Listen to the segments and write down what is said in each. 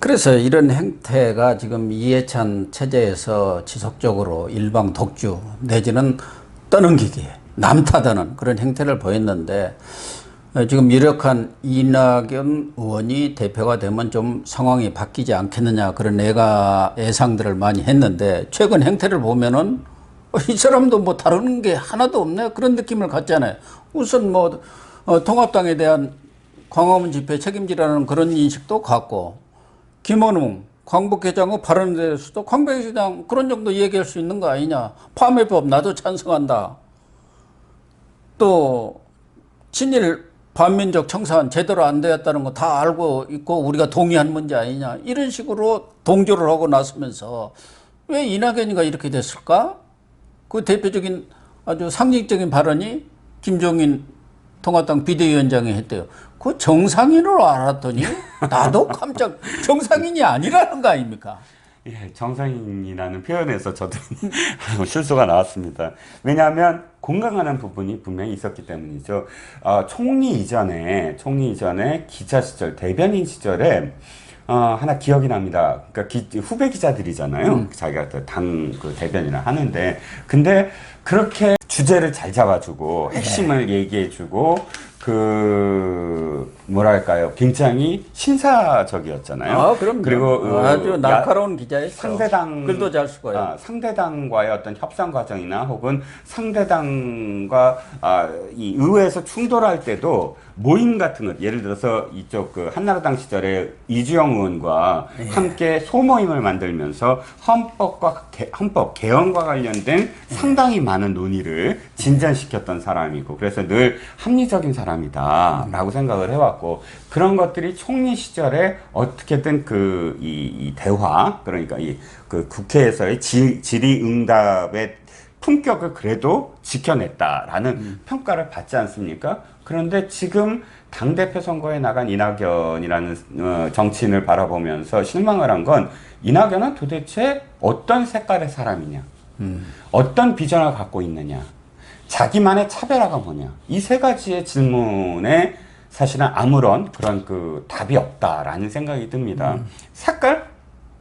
그래서 이런 행태가 지금 이해찬 체제에서 지속적으로 일방 독주 내지는 떠넘기기, 남탓하는 그런 행태를 보였는데 지금 유력한 이낙연 의원이 대표가 되면 좀 상황이 바뀌지 않겠느냐 그런 예상들을 많이 했는데 최근 행태를 보면은 이 사람도 뭐 다른 게 하나도 없네 그런 느낌을 갖잖아요. 우선 뭐 통합당에 대한 광화문 집회 책임지라는 그런 인식도 갖고 김원웅 광복회장의 발언에 대해서도 광복회장 그런 정도 얘기할 수 있는 거 아니냐. 파묘법 나도 찬성한다. 또 친일 반민족 청산 제대로 안 되었다는 거 다 알고 있고 우리가 동의한 문제 아니냐. 이런 식으로 동조를 하고 나서면서 왜 이낙연이가 이렇게 됐을까? 그 대표적인 아주 상징적인 발언이 김종인 통합당 비대위원장이 했대요. 그 정상인으로 알았더니 나도 깜짝 정상인이 아니라는 거 아닙니까? 예, 정상인이라는 표현에서 저도 실수가 나왔습니다. 왜냐하면 공감하는 부분이 분명히 있었기 때문이죠. 총리 이전에 기자 시절, 대변인 시절에 하나 기억이 납니다. 그러니까 후배 기자들이잖아요. 자기가 당 그 대변인을 하는데, 근데 그렇게 주제를 잘 잡아주고 핵심을 얘기해주고 뭐랄까요, 굉장히 신사적이었잖아요. 그럼 그리고 아주 날카로운 기자였죠. 상대당 글도 잘 쓰고요. 상대당과의 어떤 협상 과정이나 혹은 상대당과 이 의회에서 충돌할 때도 모임 같은 것, 예를 들어서 이쪽 그 한나라당 시절에 이주영 의원과 함께 소모임을 만들면서 헌법 개헌과 관련된 상당히 많은 논의를 진전시켰던 사람이고, 그래서 늘 합리적인 사람이다라고 생각을 해왔고, 그런 것들이 총리 시절에 어떻게든 이 대화, 그러니까 그 국회에서의 질의응답의 품격을 그래도 지켜냈다라는 평가를 받지 않습니까? 그런데 지금 당대표 선거에 나간 이낙연이라는 정치인을 바라보면서 실망을 한 건, 이낙연은 도대체 어떤 색깔의 사람이냐, 어떤 비전을 갖고 있느냐, 자기만의 차별화가 뭐냐, 이 세 가지의 질문에 사실은 아무런 그런 그 답이 없다라는 생각이 듭니다. 색깔?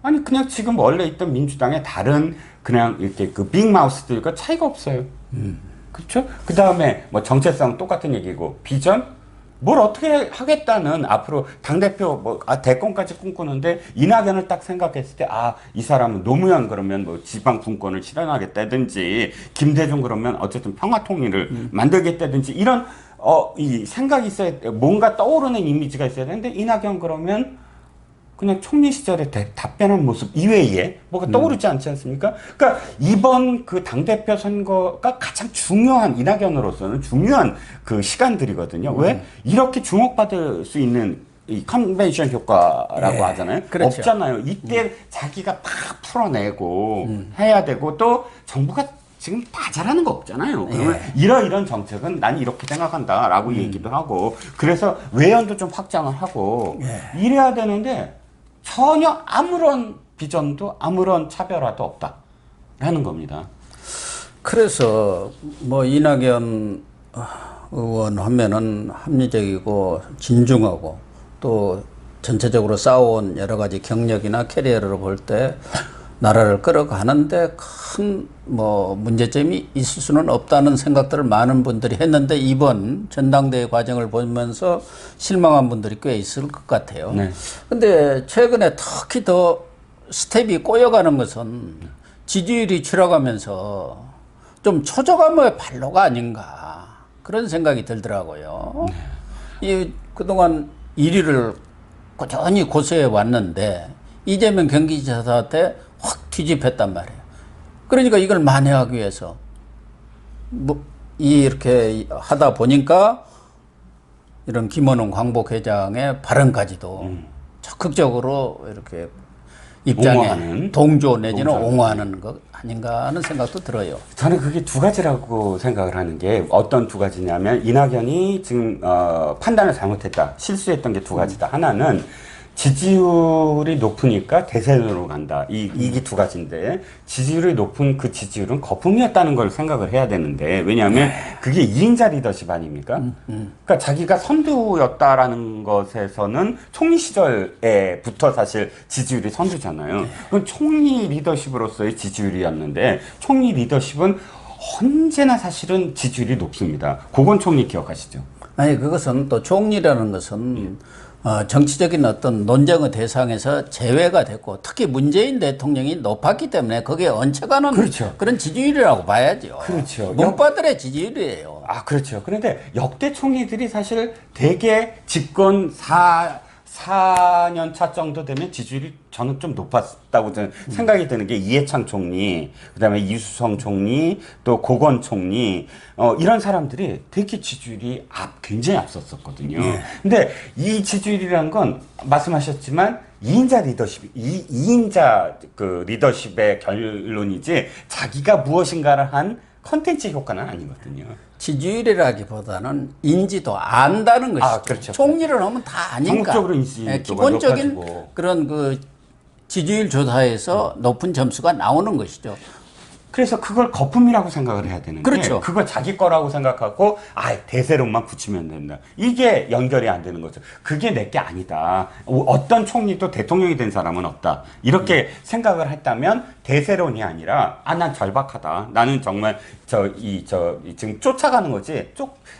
아니 그냥 지금 원래 있던 민주당의 다른 그냥 이렇게 그 빅마우스들과 차이가 없어요. 그렇죠? 그 다음에 뭐 정체성 똑같은 얘기고, 비전? 뭘 어떻게 하겠다는, 앞으로 당대표 대권까지 꿈꾸는데 이낙연을 딱 생각했을 때, 이 사람은 노무현 그러면 뭐 지방 분권을 실현하겠다든지, 김대중 그러면 어쨌든 평화통일을 만들겠다든지, 이런 이 생각이 있어야, 뭔가 떠오르는 이미지가 있어야 되는데, 이낙연 그러면 그냥 총리 시절에 답변한 모습 이외에 뭐가 떠오르지 않지 않습니까? 그러니까 이번 그 당대표 선거가 가장 중요한, 이낙연으로서는 중요한 그 시간들이거든요. 왜? 이렇게 주목받을 수 있는 이 컨벤션 효과라고 하잖아요. 그렇죠. 없잖아요. 이때 자기가 팍 풀어내고 해야 되고, 또 정부가 지금 다 잘하는 거 없잖아요. 그러면 이런 정책은 난 이렇게 생각한다라고 얘기도 하고, 그래서 외연도 좀 확장을 하고 이래야 되는데, 전혀 아무런 비전도 아무런 차별화도 없다라는 겁니다. 그래서 뭐 이낙연 의원 하면은 합리적이고 진중하고 또 전체적으로 쌓아온 여러 가지 경력이나 캐리어를 볼 때 나라를 끌어가는데 큰 뭐 문제점이 있을 수는 없다는 생각들을 많은 분들이 했는데, 이번 전당대회 과정을 보면서 실망한 분들이 꽤 있을 것 같아요. 근데 최근에 특히 더 스텝이 꼬여가는 것은 지지율이 추락하면서 좀 초저감의 발로가 아닌가 그런 생각이 들더라고요. 그동안 1위를 꾸준히 고수해 왔는데 이재명 경기지사한테 확 뒤집혔단 말이에요. 그러니까 이걸 만회하기 위해서 이렇게 하다 보니까 이런 김원웅 광복회장의 발언까지도 적극적으로 이렇게 입장에 옹호하는, 동조 내지는 옹호하는 것 아닌가 하는 생각도 들어요. 저는 그게 두 가지라고 생각을 하는 게, 어떤 두 가지냐면, 이낙연이 지금 판단을 잘못했다, 실수했던 게 두 가지다. 하나는 지지율이 높으니까 대세로 간다. 이게 두 가지인데, 지지율이 높은 그 지지율은 거품이었다는 걸 생각을 해야 되는데, 왜냐하면 그게 2인자 리더십 아닙니까? 그러니까 자기가 선두였다라는 것에서는 총리 시절에부터 사실 지지율이 선두잖아요. 그건 총리 리더십으로서의 지지율이었는데, 총리 리더십은 언제나 사실은 지지율이 높습니다. 고건 총리 기억하시죠? 아니, 그것은 또 총리라는 것은 정치적인 어떤 논쟁의 대상에서 제외가 됐고, 특히 문재인 대통령이 높았기 때문에 거기에 얹혀가는 그렇죠. 그런 지지율이라고 봐야죠. 그렇죠. 문바들의 지지율이에요. 아, 그렇죠. 그런데 역대 총리들이 사실 대개 집권 4년 차 정도 되면 지지율이 저는 좀 높았다고 저는 생각이 드는 게 이해창 총리, 그다음에 이수성 총리, 또 고건 총리, 이런 사람들이 되게 지지율이 굉장히 앞섰었거든요. 근데 이 지지율이라는 건 말씀하셨지만 2인자 리더십, 2인자 그 리더십의 결론이지 자기가 무엇인가를 한 컨텐츠 효과는 아니거든요. 지지율이라기보다는 인지도 안다는 것이죠. 아, 그렇죠. 총리를 하면 다 아니까. 전국적으로 인지도가 기본적인 높아지고. 그런 그 지지율 조사에서 높은 점수가 나오는 것이죠. 그래서 그걸 거품이라고 생각을 해야 되는데, 그렇죠. 그걸 자기 거라고 생각하고 대세론만 붙이면 된다. 이게 연결이 안 되는 거죠. 그게 내게 아니다. 어떤 총리도 대통령이 된 사람은 없다. 이렇게 생각을 했다면 대세론이 아니라 난 절박하다. 나는 정말 지금 쫓아가는 거지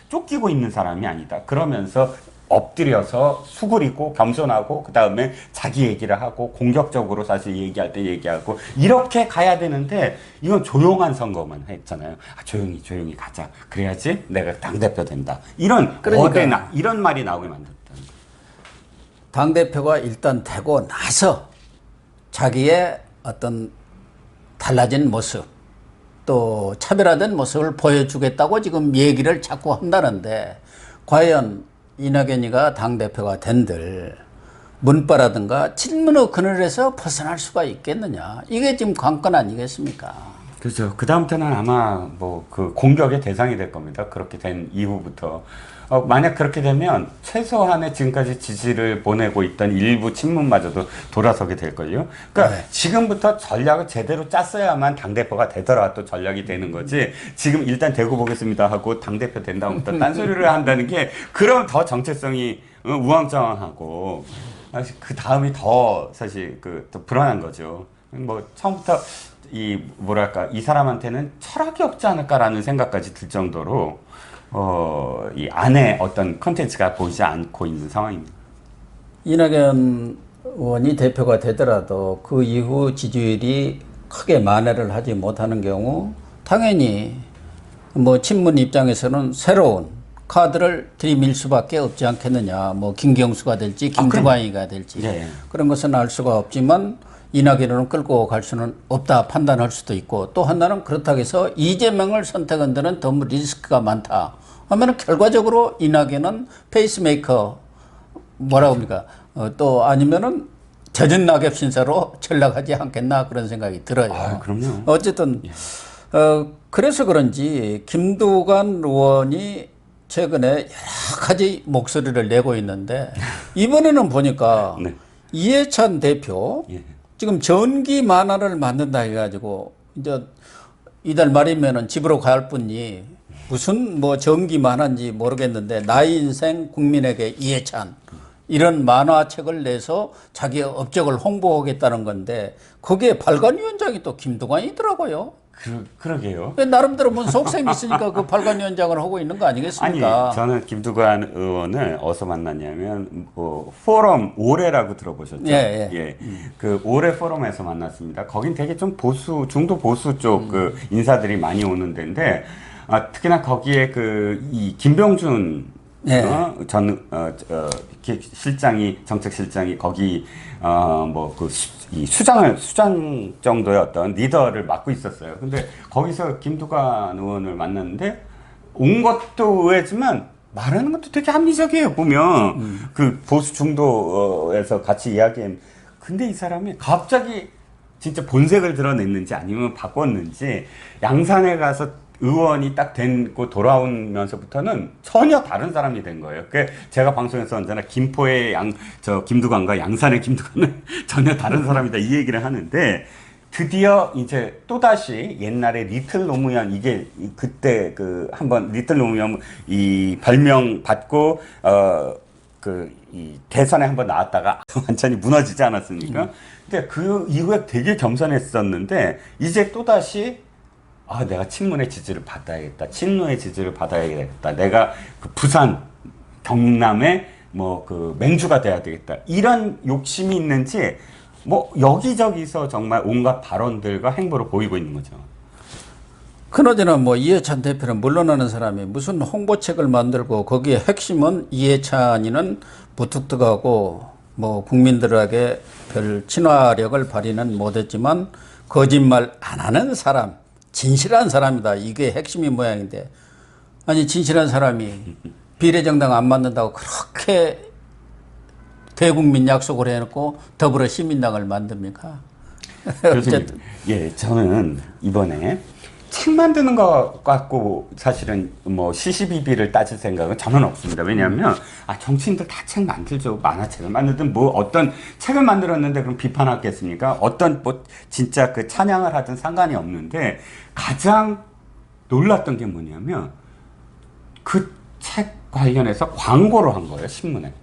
쫓기고 있는 사람이 아니다. 그러면서 엎드려서 수그리고 겸손하고 그 다음에 자기 얘기를 하고 공격적으로 사실 얘기할 때 얘기하고 이렇게 가야 되는데 이건 조용한 선거만 했잖아요. 조용히 가자. 그래야지 내가 당대표 된다. 이런 이런 말이 나오게 만들었다. 당대표가 일단 되고 나서 자기의 어떤 달라진 모습 또 차별화된 모습을 보여주겠다고 지금 얘기를 자꾸 한다는데 과연 이낙연이가 당대표가 된들 문바라든가 질문의 그늘에서 벗어날 수가 있겠느냐. 이게 지금 관건 아니겠습니까? 그렇죠. 그 다음부터는 아마 그 공격의 대상이 될 겁니다. 그렇게 된 이후부터. 만약 그렇게 되면 최소한의 지금까지 지지를 보내고 있던 일부 친문마저도 돌아서게 될걸요. 그러니까 지금부터 전략을 제대로 짰어야만 당대표가 되더라도 전략이 되는 거지. 지금 일단 되고 보겠습니다 하고 당대표 된 다음부터 딴소리를 한다는 게 그럼 더 정체성이 우왕좌왕하고 그 다음이 더 사실 더 불안한 거죠. 처음부터 이 사람한테는 철학이 없지 않을까라는 생각까지 들 정도로 이 안에 어떤 컨텐츠가 보이지 않고 있는 상황입니다. 이낙연 의원이 대표가 되더라도 그 이후 지지율이 크게 만회를 하지 못하는 경우 당연히 친문 입장에서는 새로운 카드를 들이밀 수밖에 없지 않겠느냐. 김경수가 될지 김두관이가 될지 그런 것은 알 수가 없지만 이낙연을 끌고 갈 수는 없다 판단할 수도 있고 또 하나는 그렇다고 해서 이재명을 선택한 데는 너무 리스크가 많다 하면 결과적으로 이낙연은 페이스메이커 뭐라고 합니까? 또 아니면은 젖은 낙엽 신사로 전락하지 않겠나 그런 생각이 들어요. 그럼요. 어쨌든 그래서 그런지 김두관 의원이 최근에 여러 가지 목소리를 내고 있는데 이번에는 보니까 이해찬 대표 지금 전기 만화를 만든다 해가지고 이제 이달 말이면은 집으로 갈 분이 무슨 전기 만화인지 모르겠는데 나의 인생 국민에게 이해찬 이런 만화책을 내서 자기의 업적을 홍보하겠다는 건데 거기에 발간위원장이 또 김두관이더라고요. 그러게요. 나름대로 속셈이 있으니까 그 발간위원장을 하고 있는 거 아니겠습니까? 아니, 저는 김두관 의원을 어디서 만났냐면 포럼 올해라고 들어보셨죠? 그 올해 포럼에서 만났습니다. 거긴 되게 좀 중도 보수 쪽 그 인사들이 많이 오는 데인데 특히나 거기에 이 김병준 정책실장이 거기 이 수장 정도의 어떤 리더를 맡고 있었어요. 근데 거기서 김두관 의원을 만났는데 온 것도 의외지만 말하는 것도 되게 합리적이에요. 보면 그 보수 중도에서 같이 이야기한. 근데 이 사람이 갑자기 진짜 본색을 드러냈는지 아니면 바꿨는지 양산에 가서 의원이 딱 된고 돌아오면서부터는 전혀 다른 사람이 된 거예요. 그 제가 방송에서 언제나 김포의 김두관과 양산의 김두관은 전혀 다른 사람이다 이 얘기를 하는데 드디어 이제 또다시 옛날에 리틀 노무현 이게 그때 그 한번 리틀 노무현 이 별명 받고 이 대선에 한번 나왔다가 완전히 무너지지 않았습니까? 근데 그 이후에 되게 겸손했었는데 이제 또다시 내가 친문의 지지를 받아야겠다. 친노의 지지를 받아야겠다. 내가 그 부산, 경남의 뭐 그 맹주가 돼야 되겠다. 이런 욕심이 있는지 뭐 여기저기서 정말 온갖 발언들과 행보를 보이고 있는 거죠. 그나저나 뭐 이해찬 대표는 물러나는 사람이 무슨 홍보책을 만들고 거기에 핵심은 이해찬이는 무뚝뚝하고 뭐 국민들에게 별 친화력을 발휘는 못했지만 거짓말 안 하는 사람, 진실한 사람이다. 이게 핵심이 모양인데 아니 진실한 사람이 비례정당 안 만든다고 그렇게 대국민 약속을 해놓고 더불어 시민당을 만듭니까? 교수님, 예, 저는 이번에 책 만드는 것 갖고 사실은 뭐 시시비비를 따질 생각은 저는 없습니다. 왜냐하면 정치인들 다 책 만들죠. 만화책을 만들든 뭐 어떤 책을 만들었는데 그럼 비판하겠습니까? 어떤 뭐 진짜 그 찬양을 하든 상관이 없는데 가장 놀랐던 게 뭐냐면 그 책 관련해서 광고를 한 거예요. 신문에.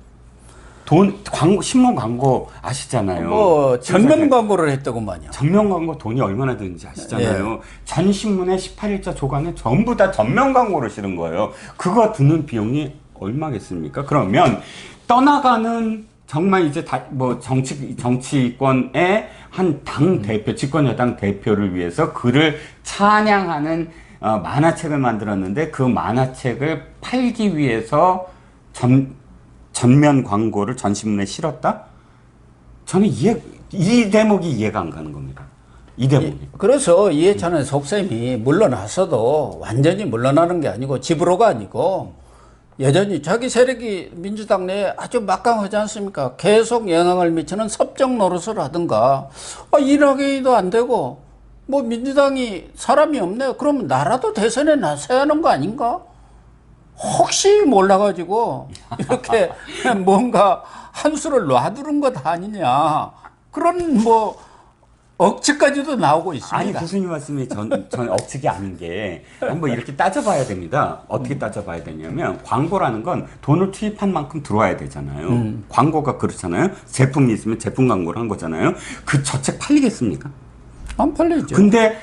신문 광고 아시잖아요. 뭐 전면 광고를 했더구만요. 전면 광고 돈이 얼마나 드는지 아시잖아요. 예. 전 신문의 18일자 조간에 전부 다 전면 광고를 실은 거예요. 그거 드는 비용이 얼마겠습니까? 그러면 떠나가는 정말 이제 뭐 정치권의 한 당 대표, 집권 여당 대표를 위해서 그를 찬양하는 만화책을 만들었는데 그 만화책을 팔기 위해서 전면 광고를 전신문에 실었다? 저는 이 대목이 이해가 안 가는 겁니다. 이 대목이. 그래서 이해찬의 속셈이 물러나서도 완전히 물러나는 게 아니고 집으로가 아니고 여전히 자기 세력이 민주당 내에 아주 막강하지 않습니까? 계속 영향을 미치는 섭정 노릇을 하든가 일하기도 안 되고 뭐 민주당이 사람이 없네요. 그러면 나라도 대선에 나서야 하는 거 아닌가? 혹시 몰라가지고 이렇게 뭔가 한 수를 놔두는 것 아니냐 그런 뭐 억측까지도 나오고 있습니다. 아니 교수님 말씀이 전 억측이 아닌 게 한번 이렇게 따져봐야 됩니다. 어떻게 따져봐야 되냐면 광고라는 건 돈을 투입한 만큼 들어와야 되잖아요. 광고가 그렇잖아요. 제품이 있으면 제품 광고를 한 거잖아요. 저 책 팔리겠습니까? 안 팔리죠. 근데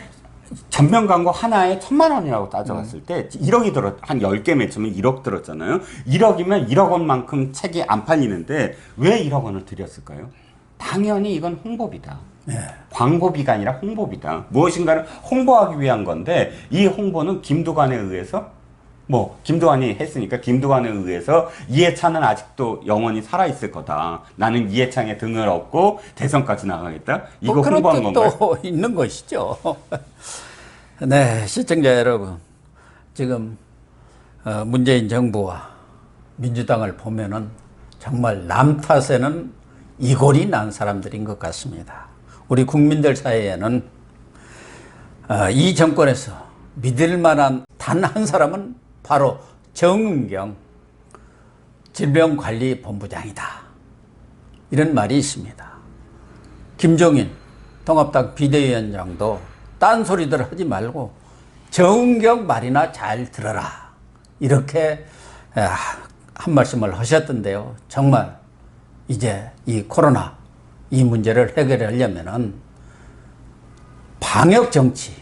전면 광고 하나에 1,000만 원이라고 따져봤을 때 1억이 한 10개 맺으면 1억 들었잖아요. 1억이면 1억 원만큼 책이 안 팔리는데 왜 1억 원을 들였을까요? 당연히 이건 홍보비다. 네. 광고비가 아니라 홍보비다. 무엇인가를 홍보하기 위한 건데 이 홍보는 김두관에 의해서 김두관이 했으니까 김두관에 의해서 이해찬은 아직도 영원히 살아있을 거다. 나는 이해찬의 등을 얻고 대선까지 나가겠다. 이거 홍보한 건가요? 또 있는 것이죠. 네, 시청자 여러분. 지금 문재인 정부와 민주당을 보면은 정말 남 탓에는 이골이 난 사람들인 것 같습니다. 우리 국민들 사이에는 이 정권에서 믿을 만한 단 한 사람은 바로 정은경 질병관리본부장이다. 이런 말이 있습니다. 김종인 통합당 비대위원장도 딴소리들 하지 말고 정은경 말이나 잘 들어라. 이렇게 한 말씀을 하셨던데요. 정말 이제 이 코로나 이 문제를 해결하려면은 방역 정치,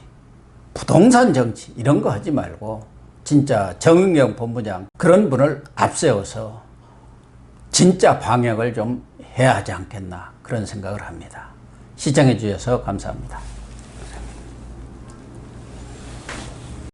부동산 정치 이런 거 하지 말고 진짜 정은경 본부장 그런 분을 앞세워서 진짜 방역을 좀 해야 하지 않겠나 그런 생각을 합니다. 시청해 주셔서 감사합니다.